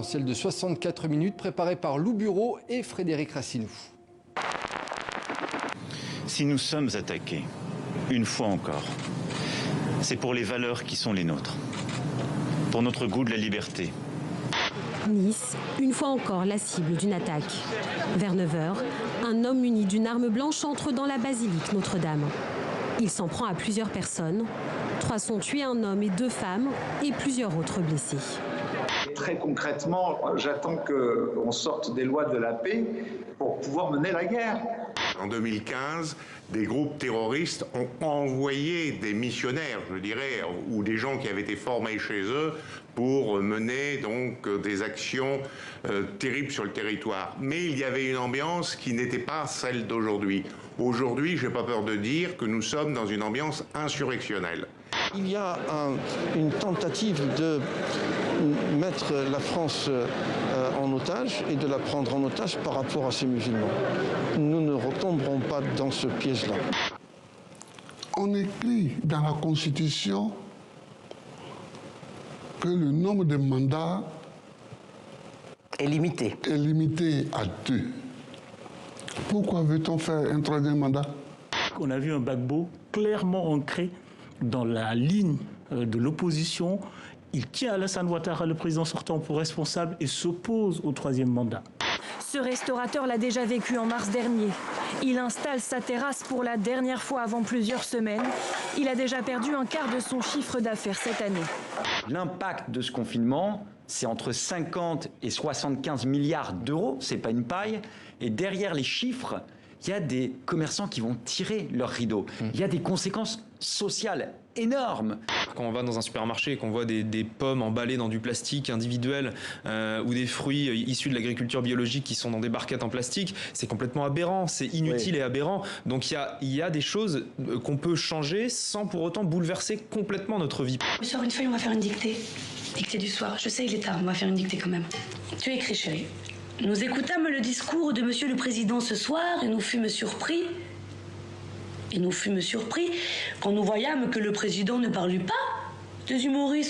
Celle de 64 minutes préparée par Lou Bureau et Frédéric Rassinou. Si nous sommes attaqués, une fois encore, c'est pour les valeurs qui sont les nôtres, pour notre goût de la liberté. Nice, une fois encore la cible d'une attaque. Vers 9h, un homme muni d'une arme blanche entre dans la basilique Notre-Dame. Il s'en prend à plusieurs personnes. 3 sont tués, un homme et 2 femmes, et plusieurs autres blessés. Très concrètement, j'attends qu'on sorte des lois de la paix pour pouvoir mener la guerre. En 2015, des groupes terroristes ont envoyé des missionnaires, je dirais, ou des gens qui avaient été formés chez eux pour mener donc des actions terribles sur le territoire. Mais il y avait une ambiance qui n'était pas celle d'aujourd'hui. Aujourd'hui, je n'ai pas peur de dire que nous sommes dans une ambiance insurrectionnelle. Il y a une tentative de mettre la France en otage et de la prendre en otage par rapport à ces musulmans. Nous ne retomberons pas dans ce piège-là. On écrit dans la Constitution que le nombre de mandats est limité à 2. Pourquoi veut-on faire un 3e mandat? On a vu un Gbagbo clairement ancré dans la ligne de l'opposition. Il tient Alassane Ouattara, le président sortant, pour responsable et s'oppose au 3e mandat. Ce restaurateur l'a déjà vécu en mars dernier. Il installe sa terrasse pour la dernière fois avant plusieurs semaines. Il a déjà perdu un quart de son chiffre d'affaires cette année. L'impact de ce confinement, c'est entre 50 et 75 milliards d'euros, c'est pas une paille. Et derrière les chiffres, il y a des commerçants qui vont tirer leur rideau. Il y a des conséquences sociales énormes. Quand on va dans un supermarché et qu'on voit des pommes emballées dans du plastique individuel ou des fruits issus de l'agriculture biologique qui sont dans des barquettes en plastique, c'est complètement aberrant, c'est inutile et aberrant. Donc il y a des choses qu'on peut changer sans pour autant bouleverser complètement notre vie. Je sors une feuille, on va faire une dictée. Dictée du soir. Je sais, il est tard, on va faire une dictée quand même. Tu as écrit, chérie. Nous écoutâmes le discours de Monsieur le Président ce soir et nous fûmes surpris. Quand nous voyâmes que le Président ne parlut pas des humoristes.